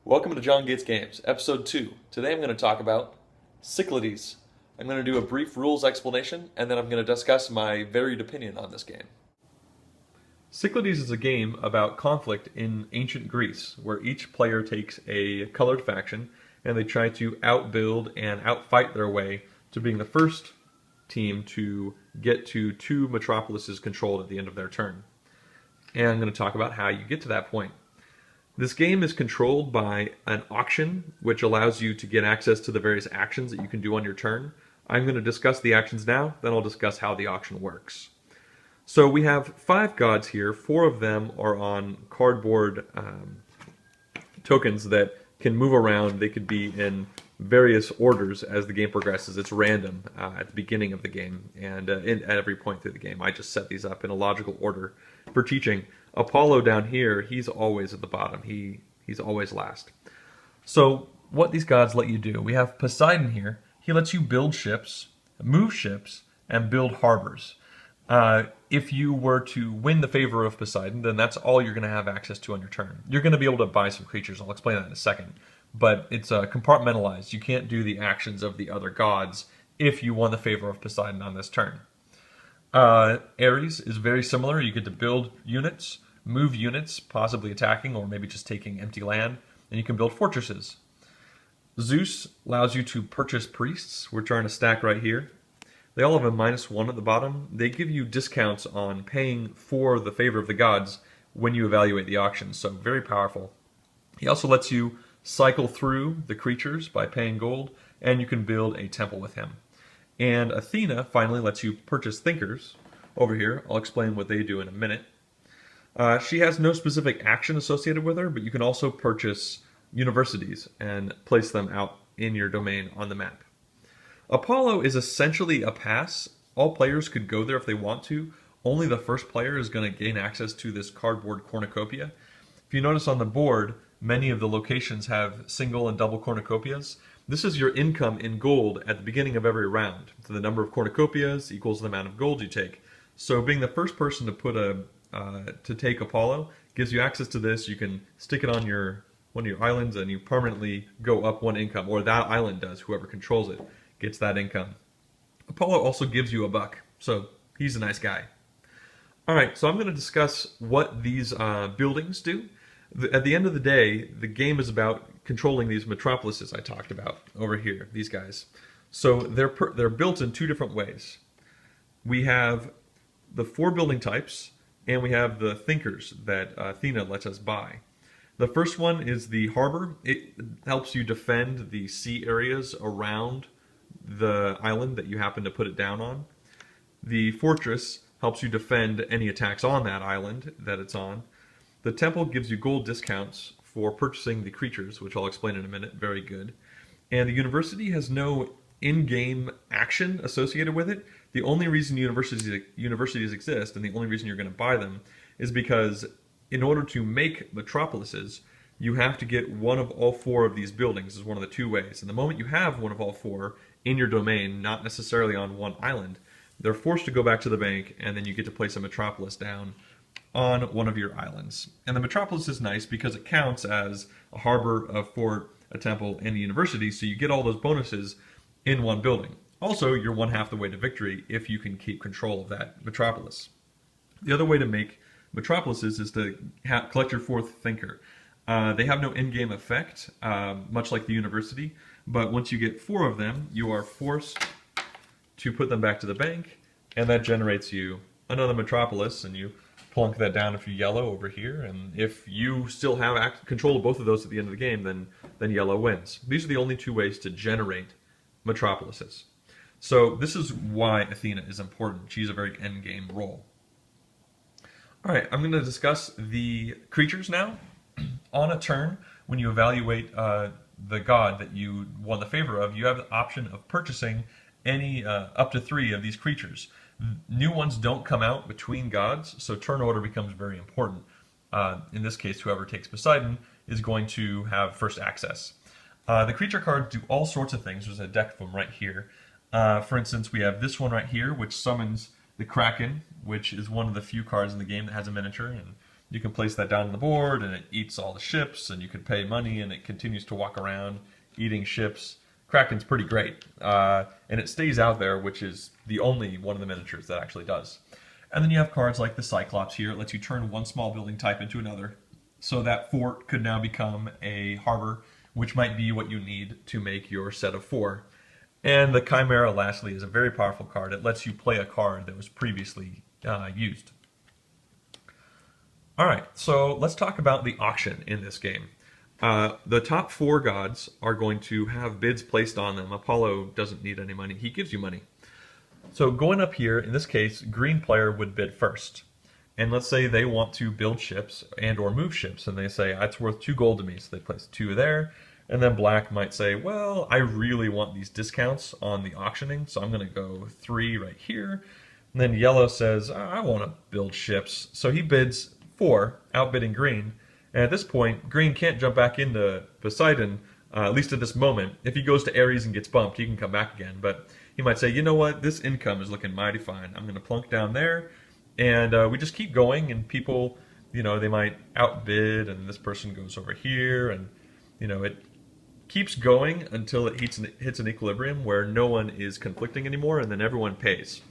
Welcome to John Gates Games, Episode 2. Today I'm going to talk about Cyclades. I'm going to do a brief rules explanation, and then I'm going to discuss my varied opinion on this game. Cyclades is a game about conflict in ancient Greece, where each player takes a colored faction, and they try to outbuild and outfight their way to being the first team to get to two metropolises controlled at the end of their turn. And I'm going to talk about how you get to that point. This game is controlled by an auction, which allows you to get access to the various actions that you can do on your turn. I'm going to discuss the actions now, then I'll discuss how the auction works. So we have 5 gods here. 4 of them are on cardboard tokens that can move around. They could be in various orders as the game progresses. It's random at the beginning of the game and at every point through the game. I just set these up in a logical order for teaching. Apollo down here, he's always at the bottom. He's always last. So what these gods let you do, we have Poseidon here. He lets you build ships, move ships, and build harbors. If you were to win the favor of Poseidon, then that's all you're going to have access to on your turn. You're going to be able to buy some creatures. I'll explain that in a second. But it's compartmentalized. You can't do the actions of the other gods if you won the favor of Poseidon on this turn. Ares is very similar. You get to build units, move units, possibly attacking or maybe just taking empty land, and you can build fortresses. Zeus allows you to purchase priests. We're trying to stack right here. They all have a -1 at the bottom. They give you discounts on paying for the favor of the gods when you evaluate the auction, so very powerful. He also lets you cycle through the creatures by paying gold, and you can build a temple with him. And Athena finally lets you purchase thinkers over here. I'll explain what they do in a minute. She has no specific action associated with her, but you can also purchase universities and place them out in your domain on the map. Apollo is essentially a pass. All players could go there if they want to. Only the first player is going to gain access to this cardboard cornucopia. If you notice on the board, many of the locations have single and double cornucopias. This is your income in gold at the beginning of every round. So the number of cornucopias equals the amount of gold you take. So being the first person to put to take Apollo gives you access to this. You can stick it on one of your islands and you permanently go up 1 income, or that island does. Whoever controls it gets that income. Apollo also gives you a buck, so he's a nice guy. Alright, so I'm going to discuss what these buildings do. At the end of the day, the game is about controlling these metropolises I talked about over here, these guys. So they're built in 2 different ways. We have the 4 building types, and we have the thinkers that Athena lets us buy. The first one is the harbor. It helps you defend the sea areas around the island that you happen to put it down on. The fortress helps you defend any attacks on that island that it's on. The temple gives you gold discounts for purchasing the creatures, which I'll explain in a minute. Very good. And the university has no in-game action associated with it. The only reason universities exist, and the only reason you're going to buy them, is because in order to make metropolises, you have to get one of all 4 of these buildings is one of the 2 ways. And the moment you have one of all 4 in your domain, not necessarily on one island, they're forced to go back to the bank, and then you get to place a metropolis down on one of your islands. And the metropolis is nice because it counts as a harbor, a fort, a temple, and a university, so you get all those bonuses in one building. Also, you're 1/2 the way to victory if you can keep control of that metropolis. The other way to make metropolises is to collect your 4th thinker. They have no in-game effect, much like the university, but once you get 4 of them, you are forced to put them back to the bank, and that generates you another metropolis, and you plunk that down if you yellow over here, and if you still have control of both of those at the end of the game, then yellow wins. These are the only 2 ways to generate metropolises. So this is why Athena is important. She's a very end-game role. Alright, I'm going to discuss the creatures now. On a turn, when you evaluate the god that you won the favor of, you have the option of purchasing any up to 3 of these creatures. New ones don't come out between gods, so turn order becomes very important. In this case, whoever takes Poseidon is going to have first access. The creature cards do all sorts of things. There's a deck of them right here. For instance, we have this one right here, which summons the Kraken, which is one of the few cards in the game that has a miniature, and You can place that down on the board and it eats all the ships, and you can pay money and it continues to walk around eating ships. Kraken's pretty great, and it stays out there, which is the only one of the miniatures that actually does. And then you have cards like the Cyclops here. It lets you turn one small building type into another. So that fort could now become a harbor, which might be what you need to make your set of 4. And the Chimera, lastly, is a very powerful card. It lets you play a card that was previously used. Alright, so let's talk about the auction in this game. The top 4 gods are going to have bids placed on them. Apollo doesn't need any money. He gives you money. So going up here, in this case, green player would bid first. And let's say they want to build ships and or move ships, and they say, it's worth 2 gold to me, so they place 2 there. And then black might say, well, I really want these discounts on the auctioning, so I'm going to go 3 right here. And then yellow says, I want to build ships. So he bids 4, outbidding green. And at this point, green can't jump back into Poseidon, at least at this moment. If he goes to Ares and gets bumped, he can come back again. But he might say, you know what, this income is looking mighty fine. I'm going to plunk down there. And we just keep going, and people, they might outbid, and this person goes over here, and, it keeps going until it hits an equilibrium where no one is conflicting anymore, and then everyone pays.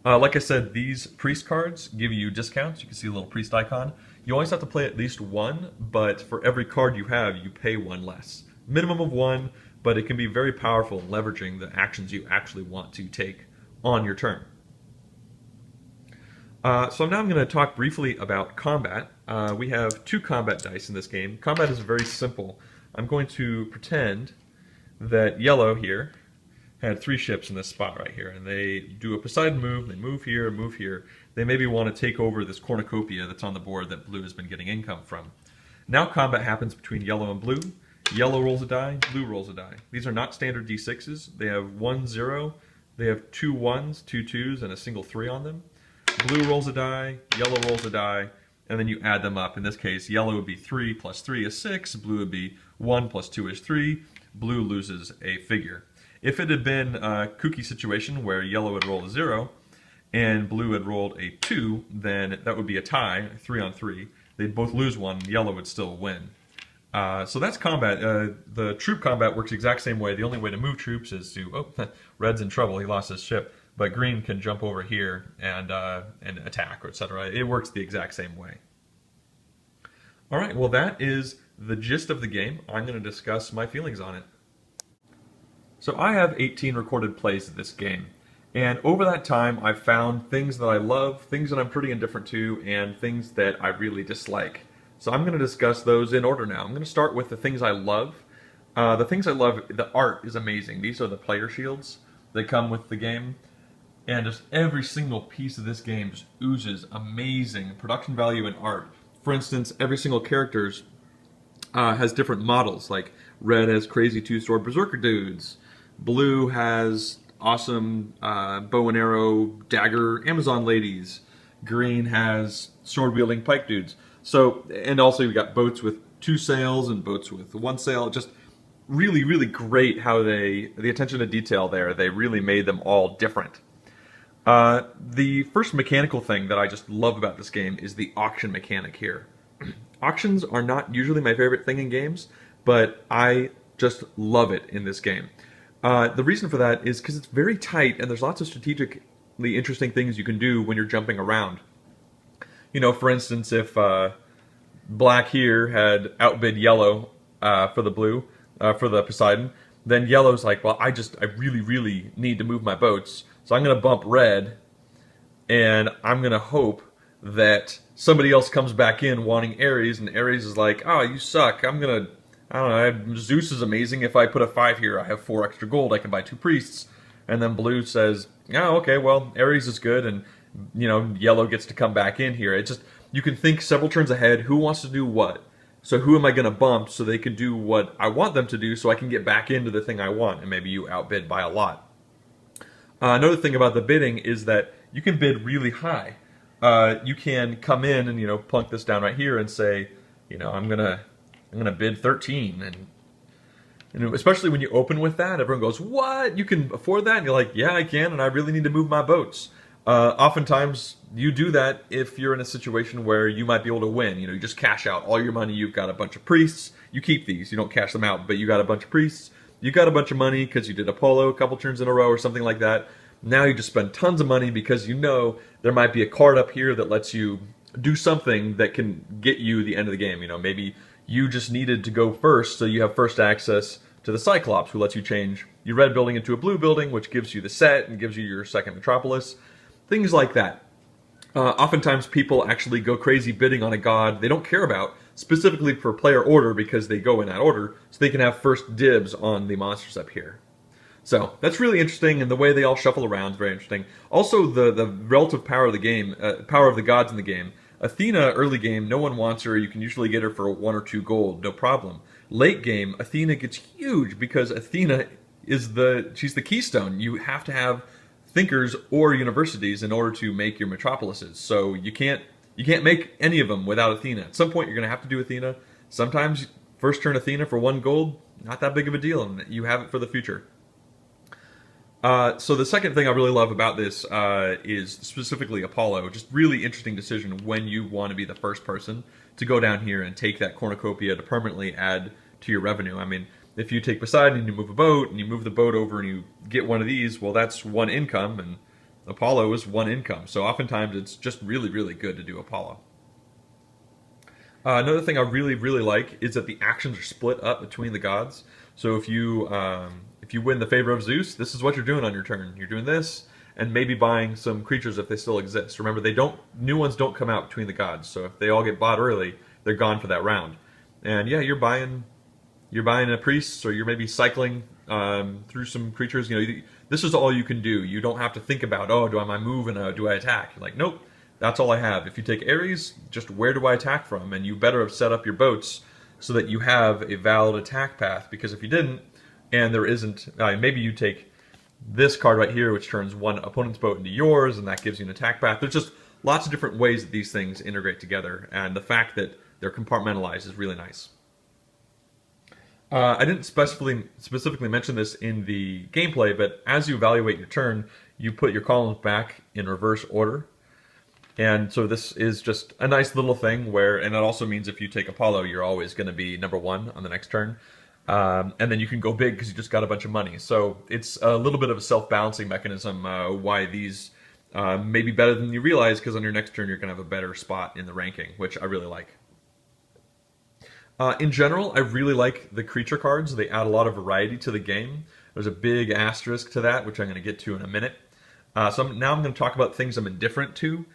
Like I said, these priest cards give you discounts. You can see a little priest icon. You always have to play at least 1, but for every card you have, you pay 1 less. Minimum of 1, but it can be very powerful in leveraging the actions you actually want to take on your turn. So now I'm going to talk briefly about combat. We have 2 combat dice in this game. Combat is very simple. I'm going to pretend that yellow here had 3 ships in this spot right here, and they do a Poseidon move, they move here, move here. They maybe want to take over this cornucopia that's on the board that blue has been getting income from. Now combat happens between yellow and blue. Yellow rolls a die, blue rolls a die. These are not standard D6s. They have 1, 0, they have 2 1s, 2 2s, and a single 3 on them. Blue rolls a die, yellow rolls a die, and then you add them up. In this case, yellow would be 3 plus 3 is 6, blue would be 1 plus 2 is 3, blue loses a figure. If it had been a kooky situation where yellow had rolled a 0 and blue had rolled a 2, then that would be a tie, 3 on 3. They'd both lose 1, yellow would still win. So that's combat. The troop combat works the exact same way. The only way to move troops is to, red's in trouble, he lost his ship. But green can jump over here and attack, or etc. It works the exact same way. Alright, well that is the gist of the game. I'm going to discuss my feelings on it. So I have 18 recorded plays of this game. And over that time, I've found things that I love, things that I'm pretty indifferent to, and things that I really dislike. So I'm going to discuss those in order now. I'm going to start with the things I love. The things I love, the art is amazing. These are the player shields that come with the game. And just every single piece of this game just oozes amazing production value and art. For instance, every single character has different models. Like red has crazy 2-sword berserker dudes. Blue has awesome bow and arrow dagger Amazon ladies. Green has sword-wielding pike dudes. So, and also you got boats with 2 sails and boats with 1 sail. Just really, really great how the attention to detail there, they really made them all different. The first mechanical thing that I just love about this game is the auction mechanic here. Auctions are not usually my favorite thing in games, but I just love it in this game. The reason for that is because it's very tight and there's lots of strategically interesting things you can do when you're jumping around. For instance, if black here had outbid yellow for the blue, for the Poseidon, then yellow's like, well, I really, really need to move my boats, so I'm going to bump red, and I'm going to hope that somebody else comes back in wanting Ares, and Ares is like, oh, you suck, I don't know, Zeus is amazing, if I put a 5 here, I have 4 extra gold, I can buy 2 priests. And then blue says, oh, okay, well, Ares is good, and, yellow gets to come back in here. It just, you can think several turns ahead, who wants to do what? So who am I going to bump so they can do what I want them to do so I can get back into the thing I want, and maybe you outbid by a lot. Another thing about the bidding is that you can bid really high. You can come in and plunk this down right here and say, I'm gonna bid 13, and especially when you open with that, everyone goes, what? You can afford that? And you're like, yeah, I can, and I really need to move my boats. Oftentimes, you do that if you're in a situation where you might be able to win. You just cash out all your money. You've got a bunch of priests. You keep these. You don't cash them out, but you got a bunch of priests. You got a bunch of money because you did Apollo a couple turns in a row or something like that. Now you just spend tons of money because there might be a card up here that lets you do something that can get you the end of the game. Maybe you just needed to go first, so you have first access to the Cyclops, who lets you change your red building into a blue building, which gives you the set and gives you your second metropolis. Things like that. Oftentimes people actually go crazy bidding on a god they don't care about, specifically for player order, because they go in that order, so they can have first dibs on the monsters up here. So that's really interesting, and the way they all shuffle around is very interesting. Also, the relative power of the game, power of the gods in the game. Athena, early game, no one wants her. You can usually get her for 1 or 2 gold, no problem. Late game, Athena gets huge because Athena she's the keystone. You have to have thinkers or universities in order to make your metropolises. So you can't make any of them without Athena. At some point, you're going to have to do Athena. Sometimes first turn Athena for 1 gold, not that big of a deal, and you have it for the future. So the second thing I really love about this is specifically Apollo. Just really interesting decision when you want to be the first person to go down here and take that cornucopia to permanently add to your revenue. I mean, if you take Poseidon and you move a boat, and you move the boat over and you get one of these, well, that's 1 income, and Apollo is 1 income. So oftentimes it's just really, really good to do Apollo. Another thing I really, really like is that the actions are split up between the gods. So if you win the favor of Zeus, this is what you're doing on your turn. You're doing this, and maybe buying some creatures if they still exist. Remember, new ones don't come out between the gods. So if they all get bought early, they're gone for that round. And yeah, you're buying a priest, or you're maybe cycling through some creatures. This is all you can do. You don't have to think about, oh, do I move and do I attack? You're like, nope, that's all I have. If you take Ares, just where do I attack from? And you better have set up your boats so that you have a valid attack path, because if you didn't, and there isn't, maybe you take this card right here, which turns one opponent's boat into yours, and that gives you an attack path. There's just lots of different ways that these things integrate together, and the fact that they're compartmentalized is really nice. I didn't specifically mention this in the gameplay, but as you evaluate your turn, you put your columns back in reverse order. And so this is just a nice little thing where, and that also means if you take Apollo, you're always going to be number 1 on the next turn. And then you can go big because you just got a bunch of money. So it's a little bit of a self-balancing mechanism why these may be better than you realize, because on your next turn you're going to have a better spot in the ranking, which I really like. In general, I really like the creature cards. They add a lot of variety to the game. There's a big asterisk to that, which I'm going to get to in a minute. So now I'm going to talk about things I'm indifferent to.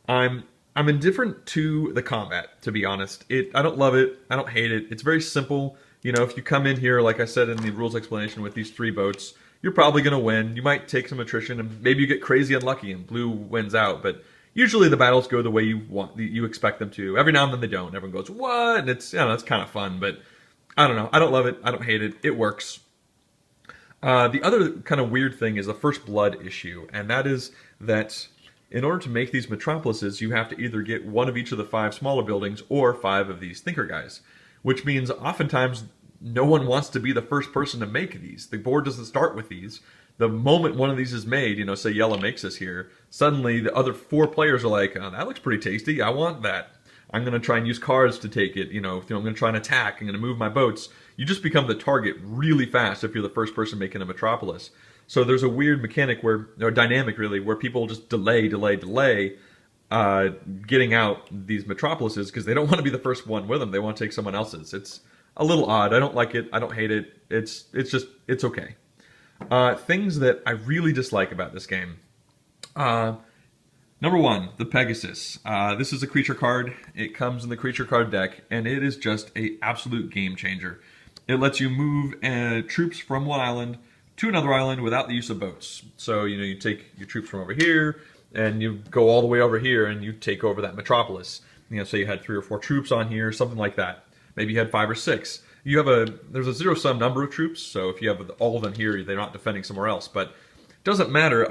I'm indifferent to the combat, to be honest. I don't love it. I don't hate it. It's very simple. If you come in here, like I said in the rules explanation, with these 3 boats, you're probably going to win. You might take some attrition, and maybe you get crazy unlucky and blue wins out. But usually the battles go the way you expect them to. Every now and then they don't. Everyone goes, what? And it's kind of fun, but I don't know. I don't love it. I don't hate it. It works. The other kind of weird thing is the first blood issue, and that is that in order to make these metropolises, you have to either get 1 of each of the 5 smaller buildings or 5 of these thinker guys, which means oftentimes no one wants to be the first person to make these. The board doesn't start with these. The moment one of these is made, say yellow makes this here, suddenly the other 4 players are like, oh, that looks pretty tasty, I want that. I'm going to try and use cards to take it, I'm going to try and attack, I'm going to move my boats. You just become the target really fast if you're the first person making a metropolis. So there's a weird mechanic or dynamic really, where people just delay getting out these metropolises because they don't want to be the first one with them. They want to take someone else's. It's a little odd. I don't like it. I don't hate it. It's okay. Things that I really dislike about this game. Number 1, the Pegasus. This is a creature card. It comes in the creature card deck, and it is just an absolute game changer. It lets you move troops from one island to another island without the use of boats. So, you take your troops from over here, and you go all the way over here, and you take over that metropolis. Say you had 3 or 4 troops on here, something like that. Maybe you had 5 or 6. There's a zero-sum number of troops, so if you have all of them here, they're not defending somewhere else. But it doesn't matter.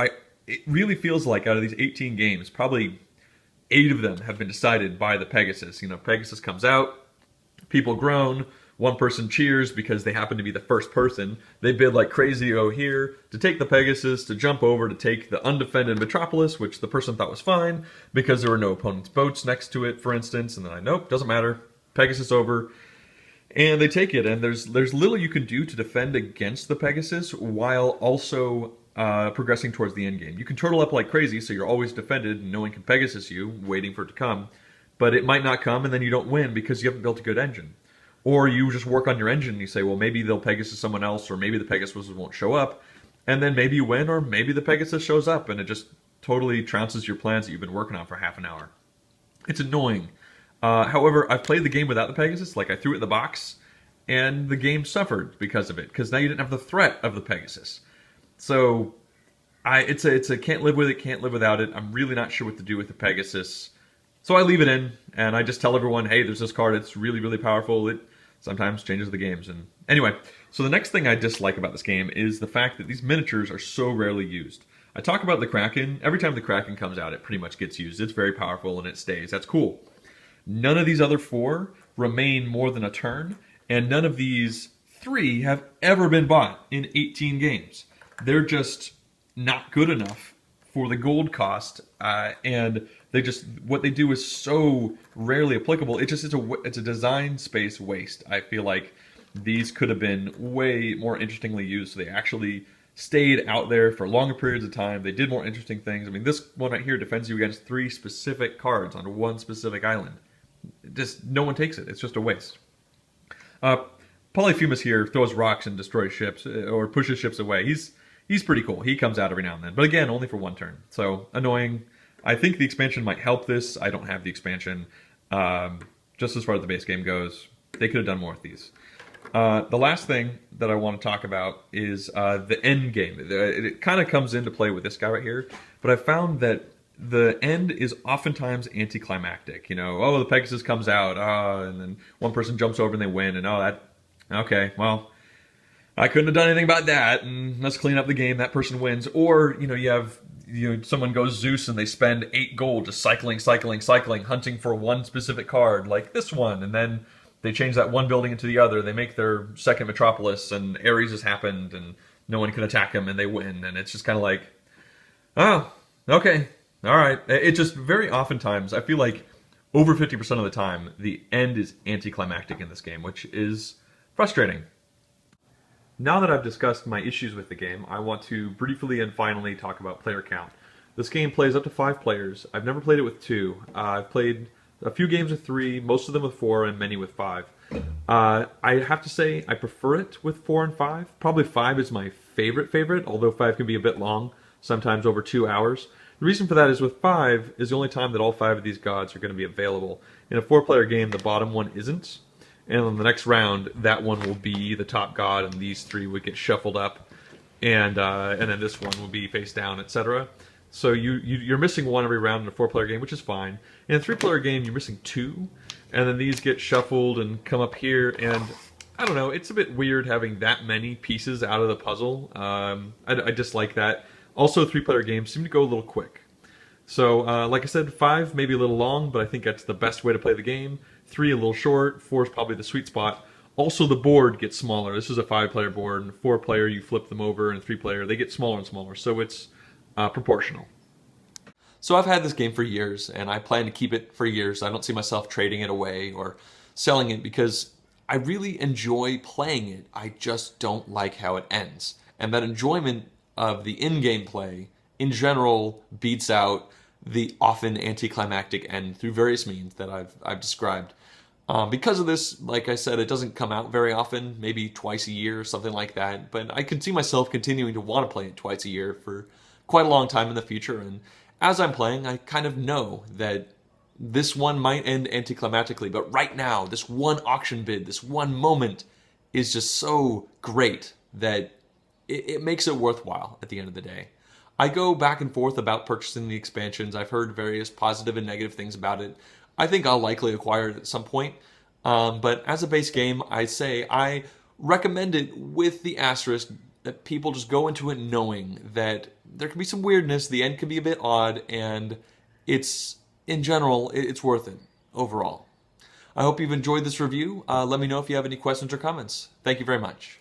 It really feels like out of these 18 games, probably 8 of them have been decided by the Pegasus. Pegasus comes out, people groan, one person cheers because they happen to be the first person. They bid like crazy to go here, to take the Pegasus, to jump over, to take the undefended Metropolis, which the person thought was fine because there were no opponent's boats next to it, for instance. And then nope, doesn't matter. Pegasus over. And they take it, and there's little you can do to defend against the Pegasus while also progressing towards the end game. You can turtle up like crazy, so you're always defended, and no one can Pegasus you, waiting for it to come. But it might not come, and then you don't win because you haven't built a good engine. Or you just work on your engine and you say, well, maybe they'll Pegasus someone else, or maybe the Pegasus won't show up. And then maybe you win, or maybe the Pegasus shows up, and it just totally trounces your plans that you've been working on for half an hour. It's annoying. However, I've played the game without the Pegasus, like I threw it in the box, and the game suffered because of it, because now you didn't have the threat of the Pegasus. So, it's a can't live with it, can't live without it. I'm really not sure what to do with the Pegasus. So I leave it in, and I just tell everyone, hey, there's this card, it's really, really powerful. It sometimes changes the games. And anyway, so the next thing I dislike about this game is the fact that these miniatures are so rarely used. I talk about the Kraken. Every time the Kraken comes out, it pretty much gets used. It's very powerful, and it stays. That's cool. None of these other 4 remain more than a turn, and none of these 3 have ever been bought in 18 games. They're just not good enough for the gold cost, and what they do is so rarely applicable. It's a design space waste. I feel like these could have been way more interestingly used, so they actually stayed out there for longer periods of time. They did more interesting things. I mean, this one right here defends you against 3 specific cards on one specific island. Just no one takes it. It's just a waste. Polyphemus here throws rocks and destroys ships, or pushes ships away. He's pretty cool. He comes out every now and then, but again, only for one turn. So annoying. I think the expansion might help this. I don't have the expansion. Just as far as the base game goes, they could have done more with these. The last thing that I want to talk about is the end game. It kind of comes into play with this guy right here, but I found that the end is oftentimes anticlimactic. You know, oh, the Pegasus comes out, and then one person jumps over and they win, and okay, well, I couldn't have done anything about that, and let's clean up the game, that person wins. Or, someone goes Zeus and they spend 8 gold just cycling, hunting for one specific card, like this one, and then they change that one building into the other, they make their second Metropolis, and Ares has happened, and no one can attack them, and they win, and it's just kind of like, oh, okay, alright. It just, very oftentimes, I feel like over 50% of the time, the end is anticlimactic in this game, which is frustrating. Now that I've discussed my issues with the game, I want to briefly and finally talk about player count. This game plays up to 5 players. I've never played it with 2. I've played a few games with 3, most of them with 4, and many with 5. I have to say I prefer it with 4 and 5. Probably 5 is my favorite, although 5 can be a bit long, sometimes over 2 hours. The reason for that is with 5 is the only time that all 5 of these gods are going to be available. In a 4-player game, the bottom one isn't. And on the next round, that one will be the top god, and these 3 would get shuffled up, and then this one will be face down, etc. So you're missing 1 every round in a 4-player game, which is fine. In a 3-player game, you're missing 2, and then these get shuffled and come up here, and I don't know, it's a bit weird having that many pieces out of the puzzle. I dislike that. Also, 3-player games seem to go a little quick. So, like I said, 5 may be a little long, but I think that's the best way to play the game. 3 a little short, 4 is probably the sweet spot. Also, the board gets smaller. This is a 5-player board, and 4-player you flip them over, and 3-player they get smaller and smaller, so it's proportional. So I've had this game for years, and I plan to keep it for years. I don't see myself trading it away or selling it because I really enjoy playing it. I just don't like how it ends. And that enjoyment of the in-game play, in general, beats out the often anticlimactic end through various means that I've described. Because of this, like I said, it doesn't come out very often, maybe twice a year or something like that, but I can see myself continuing to want to play it twice a year for quite a long time in the future, and as I'm playing, I kind of know that this one might end anticlimactically, but right now, this one auction bid, this one moment is just so great that it makes it worthwhile at the end of the day. I go back and forth about purchasing the expansions. I've heard various positive and negative things about it. I think I'll likely acquire it at some point. But as a base game, I say I recommend it with the asterisk that people just go into it knowing that there can be some weirdness, the end can be a bit odd, and in general, it's worth it overall. I hope you've enjoyed this review. Let me know if you have any questions or comments. Thank you very much.